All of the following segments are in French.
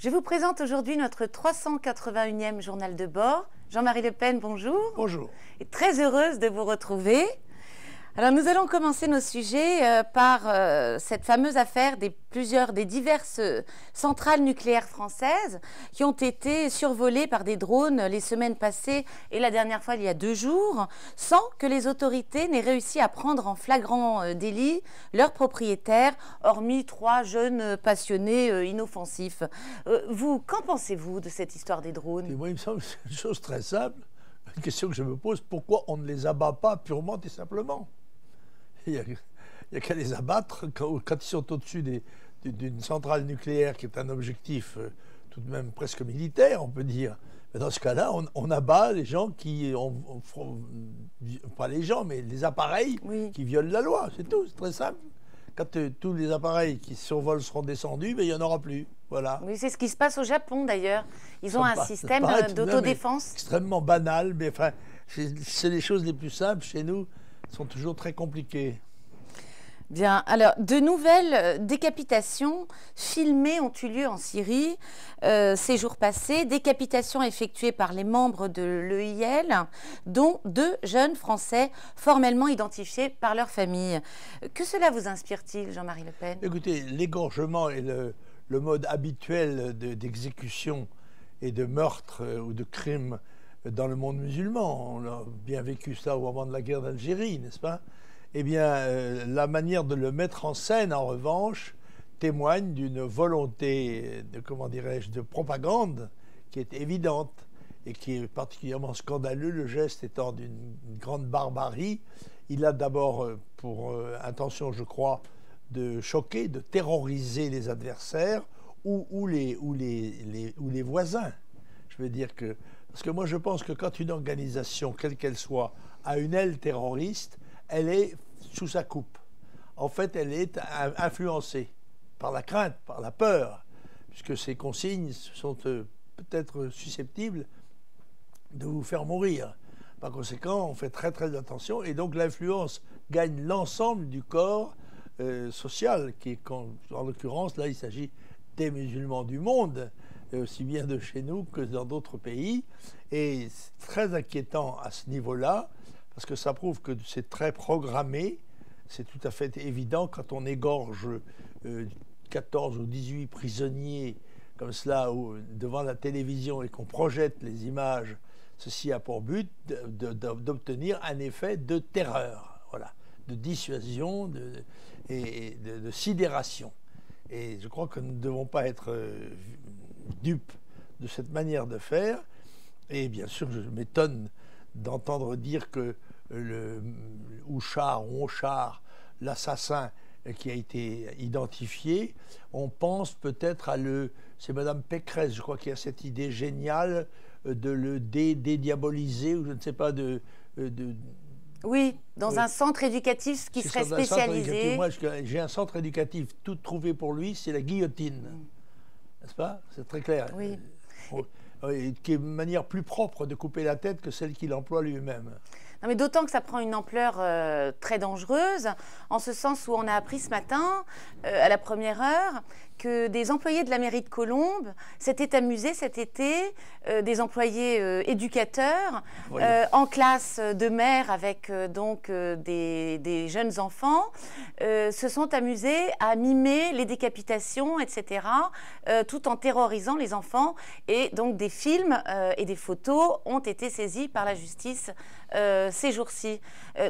Je vous présente aujourd'hui notre 381e journal de bord. Jean-Marie Le Pen, bonjour. Bonjour. Et très heureuse de vous retrouver. Alors nous allons commencer nos sujets par cette fameuse affaire des diverses centrales nucléaires françaises qui ont été survolées par des drones les semaines passées et la dernière fois il y a 2 jours, sans que les autorités n'aient réussi à prendre en flagrant délit leurs propriétaires, hormis 3 jeunes passionnés inoffensifs. Qu'en pensez-vous de cette histoire des drones? Et moi, il me semble que c'est une chose très simple. Une question que je me pose, pourquoi on ne les abat pas purement et simplement? Il n'y a qu'à les abattre quand ils sont au-dessus d'une centrale nucléaire qui est un objectif tout de même presque militaire, on peut dire. Mais dans ce cas-là, on abat les gens pas les gens, mais les appareils qui violent la loi, c'est tout, c'est très simple. Quand tous les appareils qui survolent seront descendus, ben, il n'y en aura plus. Voilà. Oui, c'est ce qui se passe au Japon d'ailleurs. Ils ont un système d'autodéfense. Extrêmement banal, mais enfin, c'est les choses les plus simples chez nous, sont toujours très compliquées. Bien, alors, de nouvelles décapitations filmées ont eu lieu en Syrie ces jours passés. Décapitations effectuées par les membres de l'EIL, dont 2 jeunes Français formellement identifiés par leur famille. Que cela vous inspire-t-il, Jean-Marie Le Pen? Écoutez, l'égorgement est le mode habituel d'exécution et de meurtre ou de crime dans le monde musulman. On a bien vécu ça au moment de la guerre d'Algérie, n'est-ce pas? Eh bien, la manière de le mettre en scène, en revanche, témoigne d'une volonté comment dirais-je, de propagande qui est évidente et qui est particulièrement scandaleux, le geste étant d'une grande barbarie. Il a d'abord pour intention, je crois, de choquer, de terroriser les adversaires ou les voisins. Je veux dire que... Parce que moi, je pense que quand une organisation, quelle qu'elle soit, a une aile terroriste, elle est sous sa coupe. En fait, elle est influencée par la crainte, par la peur, puisque ces consignes sont peut-être susceptibles de vous faire mourir. Par conséquent, on fait très très attention, et donc l'influence gagne l'ensemble du corps social, qui est, en l'occurrence, là, il s'agit des musulmans du monde, aussi bien de chez nous que dans d'autres pays, et c'est très inquiétant à ce niveau-là, parce que ça prouve que c'est très programmé. C'est tout à fait évident quand on égorge 14 ou 18 prisonniers comme cela devant la télévision et qu'on projette les images, ceci a pour but d'obtenir un effet de terreur, voilà, de dissuasion et de sidération. Et je crois que nous ne devons pas être dupes de cette manière de faire. Et bien sûr, je m'étonne d'entendre dire que Ouchar, l'assassin qui a été identifié, on pense peut-être c'est Madame Pécresse, je crois, qui a cette idée géniale de le dédiaboliser, ou je ne sais pas, oui, dans un centre éducatif qui serait spécialisé. Moi, j'ai un centre éducatif tout trouvé pour lui, c'est la guillotine. N'est-ce pas? C'est très clair. Oui. Qui est une manière plus propre de couper la tête que celle qu'il emploie lui-même. Non, mais d'autant que ça prend une ampleur très dangereuse, en ce sens où on a appris ce matin, à la première heure, que des employés de la mairie de Colombes s'étaient amusés cet été, des employés éducateurs, en classe de mère avec des jeunes enfants, se sont amusés à mimer les décapitations, etc., tout en terrorisant les enfants. Et donc des films et des photos ont été saisis par la justice ces jours-ci.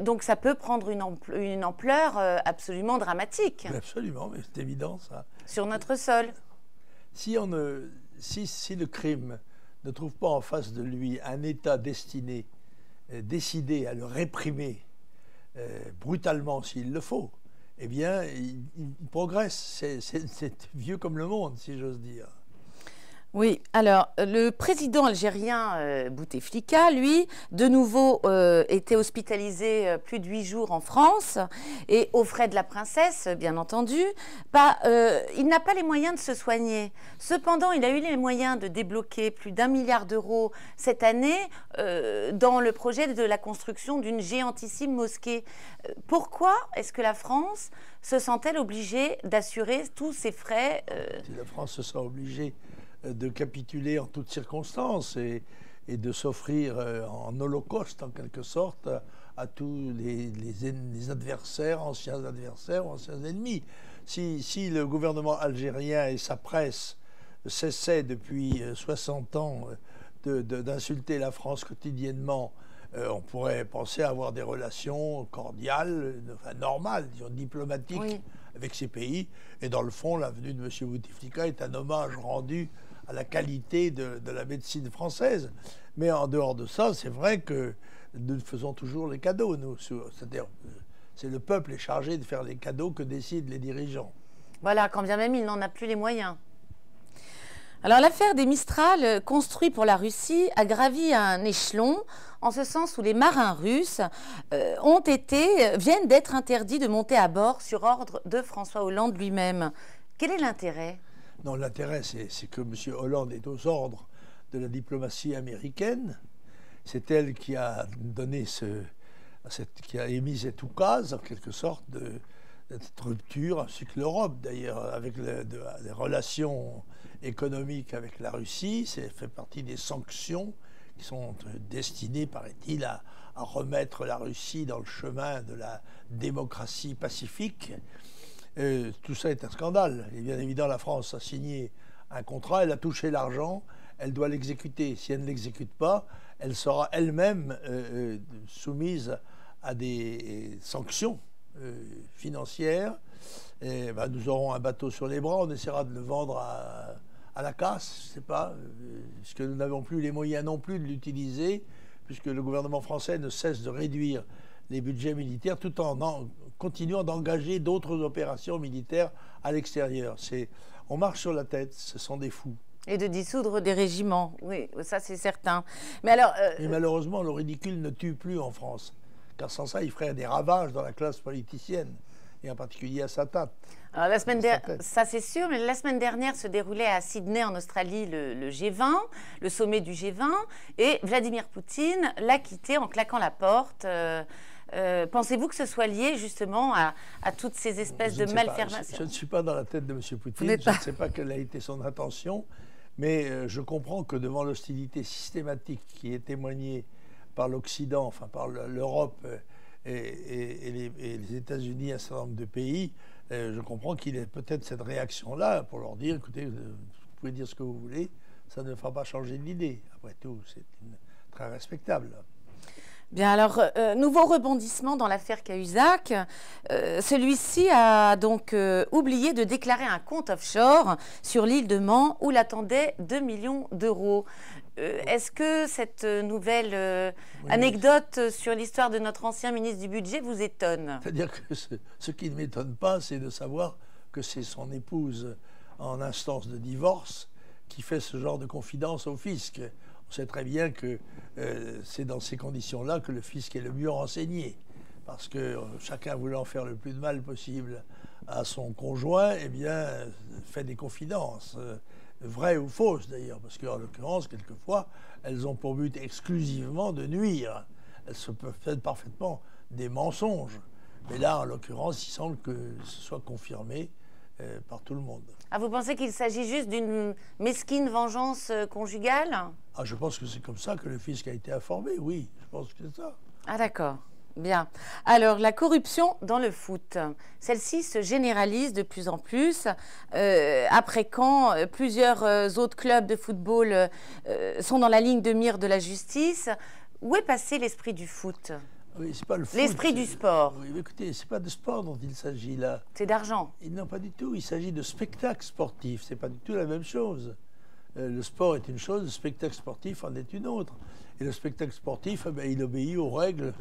Donc ça peut prendre une ampleur absolument dramatique. Mais absolument, mais c'est évident ça. Sur notre sol. Si le crime ne trouve pas en face de lui un État décidé à le réprimer brutalement s'il le faut, eh bien, il progresse. C'est vieux comme le monde, si j'ose dire. Oui, alors le président algérien Bouteflika, lui, de nouveau était hospitalisé plus de 8 jours en France et aux frais de la princesse, bien entendu. Il n'a pas les moyens de se soigner. Cependant, il a eu les moyens de débloquer plus d'1 milliard d'euros cette année dans le projet de la construction d'une géantissime mosquée. Pourquoi est-ce que la France se sent-elle obligée d'assurer tous ces frais Si la France se sent obligée de capituler en toutes circonstances et de s'offrir en holocauste, en quelque sorte, à tous les adversaires, anciens ennemis. Si le gouvernement algérien et sa presse cessaient depuis 60 ans d'insulter la France quotidiennement, on pourrait penser à avoir des relations cordiales, enfin normales, disons, diplomatiques, oui, avec ces pays. Et dans le fond, la venue de M. Bouteflika est un hommage rendu à la qualité de la médecine française. Mais en dehors de ça, c'est vrai que nous faisons toujours les cadeaux, nous. C'est-à-dire, c'est le peuple est chargé de faire les cadeaux que décident les dirigeants. Voilà, quand bien même il n'en a plus les moyens. Alors l'affaire des Mistral, construits pour la Russie, a gravi un échelon, en ce sens où les marins russes viennent d'être interdits de monter à bord sur ordre de François Hollande lui-même. Quel est l'intérêt? Non, l'intérêt, c'est que M. Hollande est aux ordres de la diplomatie américaine. C'est elle qui a donné qui a émis cet oukase, en quelque sorte, de cette rupture, ainsi que l'Europe, d'ailleurs, avec les relations économiques avec la Russie. Ça fait partie des sanctions qui sont destinées, paraît-il, à remettre la Russie dans le chemin de la démocratie pacifique. Tout ça est un scandale. Et bien évidemment, la France a signé un contrat, elle a touché l'argent, elle doit l'exécuter. Si elle ne l'exécute pas, elle sera elle-même soumise à des sanctions financières. Et, nous aurons un bateau sur les bras, on essaiera de le vendre à la casse, je ne sais pas, puisque nous n'avons plus les moyens non plus de l'utiliser, puisque le gouvernement français ne cesse de réduire les budgets militaires tout en continuant d'engager d'autres opérations militaires à l'extérieur. On marche sur la tête, ce sont des fous. Et de dissoudre des régiments, oui, ça c'est certain. Mais alors, et malheureusement, le ridicule ne tue plus en France, car sans ça, il ferait des ravages dans la classe politicienne, et en particulier à sa tête. Alors, ça c'est sûr, mais la semaine dernière se déroulait à Sydney en Australie le G20, le sommet du G20, et Vladimir Poutine l'a quitté en claquant la porte. Pensez-vous que ce soit lié justement à toutes ces espèces de malformations? Je ne suis pas dans la tête de M. Poutine, je ne sais pas quelle a été son intention, mais je comprends que devant l'hostilité systématique qui est témoignée par l'Occident, enfin par l'Europe et les États-Unis, un certain nombre de pays, je comprends qu'il ait peut-être cette réaction-là pour leur dire, écoutez, vous pouvez dire ce que vous voulez, ça ne fera pas changer d'idée. Après tout, c'est très respectable. Bien, alors, nouveau rebondissement dans l'affaire Cahuzac. Celui-ci a donc oublié de déclarer un compte offshore sur l'île de Man où l'attendait 2 millions d'euros. Est-ce que cette nouvelle anecdote sur l'histoire de notre ancien ministre du Budget vous étonne? C'est-à-dire que ce qui ne m'étonne pas, c'est de savoir que c'est son épouse en instance de divorce qui fait ce genre de confidence au fisc. On sait très bien que c'est dans ces conditions-là que le fisc est le mieux renseigné. Parce que chacun voulant faire le plus de mal possible à son conjoint, eh bien, fait des confidences, vraies ou fausses d'ailleurs. Parce qu'en l'occurrence, quelquefois, elles ont pour but exclusivement de nuire. Elles se peuvent faire parfaitement des mensonges. Mais là, en l'occurrence, il semble que ce soit confirmé par tout le monde. Ah, vous pensez qu'il s'agit juste d'une mesquine vengeance conjugale? Ah, je pense que c'est comme ça que le fisc a été informé, oui, je pense que c'est ça. Ah d'accord, bien. Alors, la corruption dans le foot, celle-ci se généralise de plus en plus, après quand plusieurs autres clubs de football sont dans la ligne de mire de la justice. Où est passé l'esprit du foot? Oui, c'est pas le foot. L'esprit du sport. Oui, mais écoutez, c'est pas de sport dont il s'agit là. C'est d'argent. Non, pas du tout. Il s'agit de spectacle sportif. C'est pas du tout la même chose. Le sport est une chose, le spectacle sportif en est une autre. Et le spectacle sportif, il obéit aux règles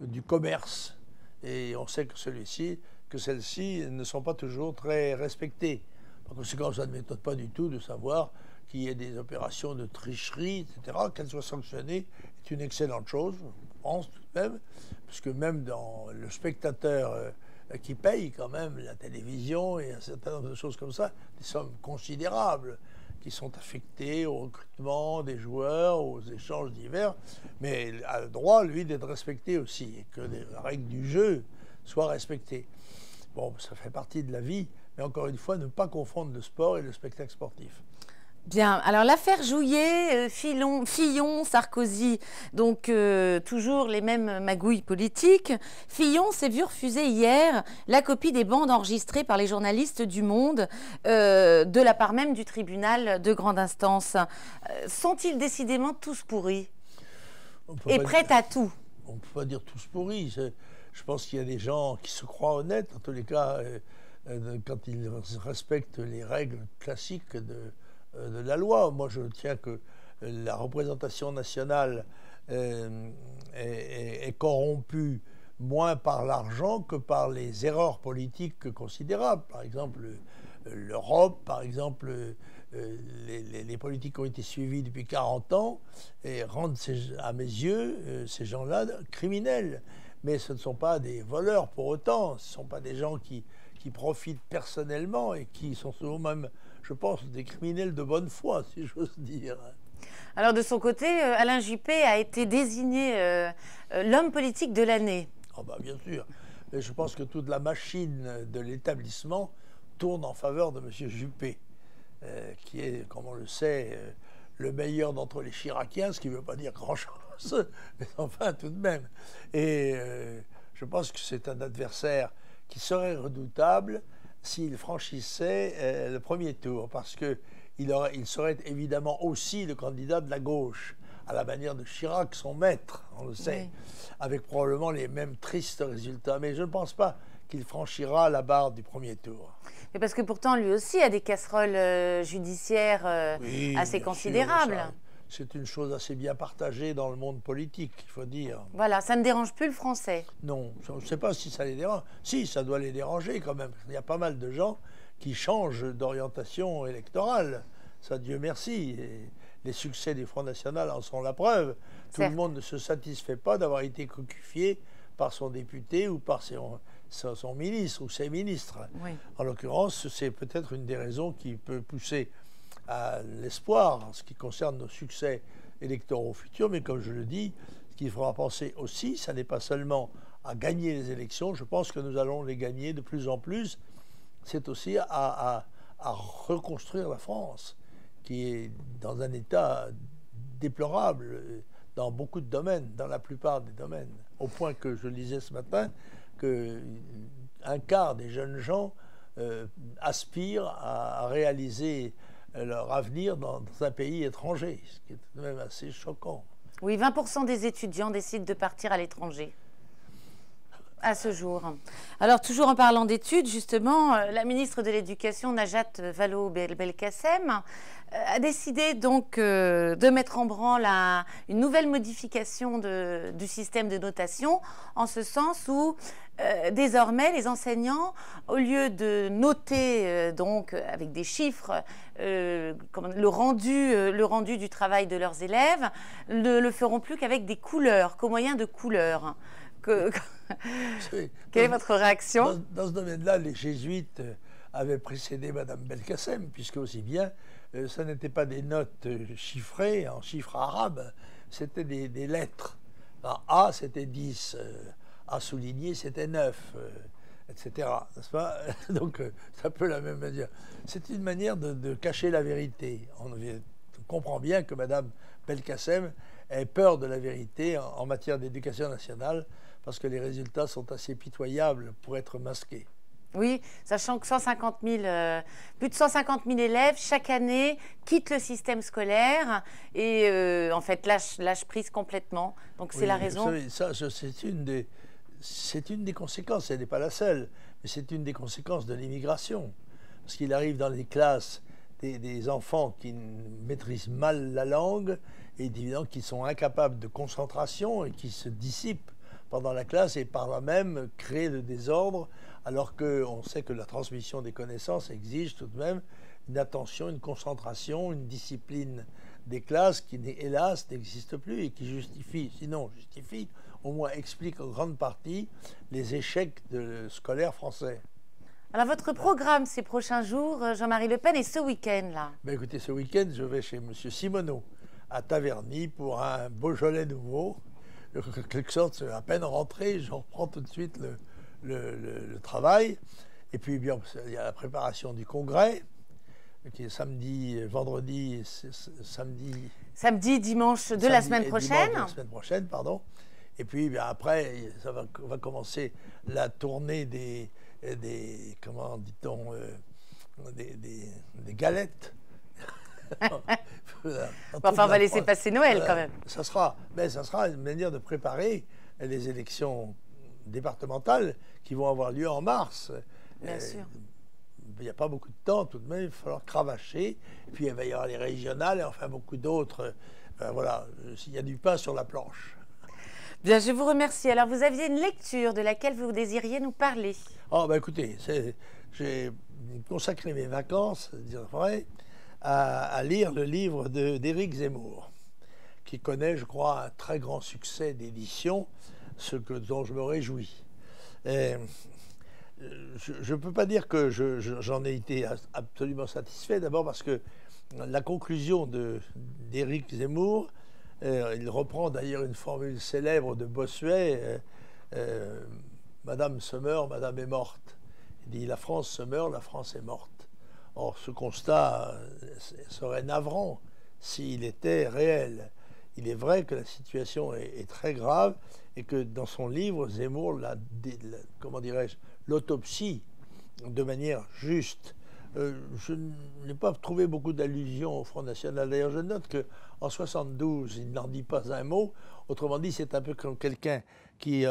du commerce. Et on sait que celles-ci ne sont pas toujours très respectées. Par conséquent, ça ne m'étonne pas du tout de savoir qu'il y ait des opérations de tricherie, etc. Qu'elles soient sanctionnées est une excellente chose, je pense tout de même, puisque même dans le spectateur qui paye quand même la télévision et un certain nombre de choses comme ça, des sommes considérables qui sont affectées au recrutement des joueurs, aux échanges divers, mais il a le droit, lui, d'être respecté aussi, et que les règles du jeu soient respectées. Bon, ça fait partie de la vie, mais encore une fois, ne pas confondre le sport et le spectacle sportif. Bien, alors l'affaire Jouyet, Fillon, Sarkozy, donc toujours les mêmes magouilles politiques. Fillon s'est vu refuser hier la copie des bandes enregistrées par les journalistes du Monde de la part même du tribunal de grande instance. Sont-ils décidément tous pourris et prêts à tout? On ne peut pas dire tous pourris. Je pense qu'il y a des gens qui se croient honnêtes, en tous les cas, quand ils respectent les règles classiques de la loi. Moi, je tiens que la représentation nationale est corrompue moins par l'argent que par les erreurs politiques considérables. Par exemple, l'Europe, par exemple, les politiques qui ont été suivies depuis 40 ans et rendent, à mes yeux, ces gens-là criminels. Mais ce ne sont pas des voleurs pour autant, ce ne sont pas des gens qui profitent personnellement et qui sont souvent même, je pense, des criminels de bonne foi, si j'ose dire. Alors de son côté, Alain Juppé a été désigné l'homme politique de l'année. Oh bah bien sûr. Mais je pense que toute la machine de l'établissement tourne en faveur de M. Juppé, qui est, comme on le sait, le meilleur d'entre les Chiraciens, ce qui ne veut pas dire grand-chose, mais enfin tout de même. Et je pense que c'est un adversaire qui serait redoutable s'il franchissait le premier tour, parce qu'il serait évidemment aussi le candidat de la gauche, à la manière de Chirac, son maître, on le sait, oui, avec probablement les mêmes tristes résultats. Mais je ne pense pas qu'il franchira la barre du premier tour. Mais parce que pourtant, lui aussi a des casseroles judiciaires oui, assez considérables. C'est une chose assez bien partagée dans le monde politique, il faut dire. Voilà, ça ne dérange plus le français. Non, je ne sais pas si ça les dérange. Si, ça doit les déranger quand même. Il y a pas mal de gens qui changent d'orientation électorale. Ça, Dieu merci. Et les succès du Front National en sont la preuve. Tout le monde ne se satisfait pas d'avoir été cocufié par son député ou par son ministre ou ses ministres. Oui. En l'occurrence, c'est peut-être une des raisons qui peut pousser à l'espoir en ce qui concerne nos succès électoraux futurs. Mais comme je le dis, ce qu'il faudra penser aussi, ça n'est pas seulement à gagner les élections, je pense que nous allons les gagner de plus en plus, c'est aussi à reconstruire la France, qui est dans un état déplorable dans beaucoup de domaines, dans la plupart des domaines. Au point que je lisais ce matin qu'un quart des jeunes gens aspirent à réaliser leur avenir dans un pays étranger, ce qui est tout de même assez choquant. Oui, 20% des étudiants décident de partir à l'étranger à ce jour. Alors, toujours en parlant d'études, justement, la ministre de l'Éducation, Najat Vallaud-Belkacem, a décidé donc de mettre en branle une nouvelle modification du système de notation, en ce sens où désormais les enseignants, au lieu de noter donc avec des chiffres le rendu du travail de leurs élèves, ne le feront plus qu'avec des couleurs, qu'au moyen de couleurs. Quelle est votre réaction? Dans ce domaine-là, les jésuites avaient précédé Mme Belkacem, puisque aussi bien, ce n'étaient pas des notes chiffrées en chiffres arabes, c'était des lettres. Alors, A, c'était 10, A souligné, c'était 9, etc. N'est-ce pas? Donc, c'est un peu la même manière. C'est une manière de cacher la vérité. On comprend bien que Mme Belkacem ait peur de la vérité en matière d'éducation nationale, parce que les résultats sont assez pitoyables pour être masqués. Oui, sachant que plus de 150 000 élèves chaque année quittent le système scolaire et en fait lâchent prise complètement. Donc c'est la raison. Vous savez, ça, c'est une des conséquences, elle n'est pas la seule, mais c'est une des conséquences de l'immigration. Parce qu'il arrive dans les classes des enfants qui maîtrisent mal la langue et évidemment qui sont incapables de concentration et qui se dissipent pendant la classe et par là même créer le désordre, alors qu'on sait que la transmission des connaissances exige tout de même une attention, une concentration, une discipline des classes qui, hélas, n'existe plus et qui justifie, sinon justifie, au moins explique en grande partie les échecs scolaires français. Alors votre programme ces prochains jours, Jean-Marie Le Pen, et ce week-end-là? Ben écoutez, ce week-end, je vais chez M. Simoneau à Taverny pour un Beaujolais nouveau. Quelque sorte, à peine rentré, je reprends tout de suite le travail. Et puis, bien, il y a la préparation du congrès. qui est samedi, vendredi, samedi. Samedi, dimanche de la semaine prochaine. La semaine prochaine, pardon. Et puis bien, après, ça va commencer la tournée des comment dit-on, des galettes. Enfin, on va laisser passer Noël quand même. Ça sera une manière de préparer les élections départementales qui vont avoir lieu en mars. Bien sûr. Il n'y a pas beaucoup de temps tout de même, il va falloir cravacher. Et puis il va y avoir les régionales et enfin beaucoup d'autres. Voilà, il y a du pain sur la planche. Bien, je vous remercie. Alors, vous aviez une lecture de laquelle vous désiriez nous parler. Oh, ben écoutez, j'ai consacré mes vacances, dire vrai, à lire le livre d'Éric Zemmour, qui connaît, je crois, un très grand succès d'édition, dont je me réjouis. Et je ne peux pas dire que j'en ai été absolument satisfait, d'abord parce que la conclusion d'Éric Zemmour, il reprend d'ailleurs une formule célèbre de Bossuet, Madame se meurt, Madame est morte. Il dit la France se meurt, la France est morte. Or, ce constat serait navrant s'il était réel. Il est vrai que la situation est très grave et que dans son livre, Zemmour comment dirais-je, l'autopsie de manière juste. Je n'ai pas trouvé beaucoup d'allusions au Front National. D'ailleurs, je note qu'en 72, il n'en dit pas un mot. Autrement dit, c'est un peu comme quelqu'un qui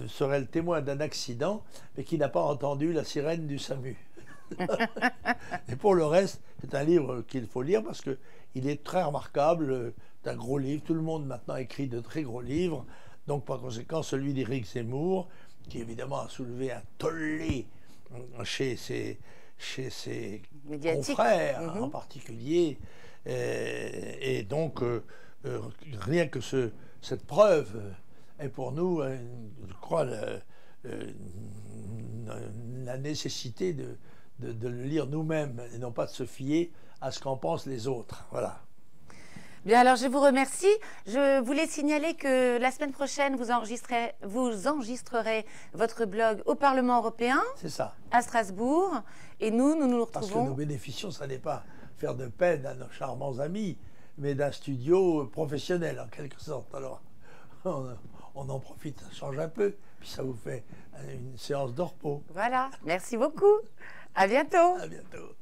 serait le témoin d'un accident, mais qui n'a pas entendu la sirène du SAMU. Et pour le reste, c'est un livre qu'il faut lire parce qu'il est très remarquable. C'est un gros livre. Tout le monde maintenant écrit de très gros livres. Donc, par conséquent, celui d'Éric Zemmour, qui évidemment a soulevé un tollé chez ses confrères en particulier. Et donc, rien que cette preuve est pour nous, je crois, la nécessité de le lire nous-mêmes et non pas de se fier à ce qu'en pensent les autres. Voilà. Bien, alors je vous remercie. Je voulais signaler que la semaine prochaine, vous enregistrerez votre blog au Parlement européen. C'est ça. À Strasbourg. Et nous nous retrouvons... Parce que nous bénéficions, ça n'est pas faire de peine à nos charmants amis, mais d'un studio professionnel, en quelque sorte. Alors, on en profite, ça change un peu, puis ça vous fait une séance de repos. Voilà. Merci beaucoup. À bientôt. À bientôt.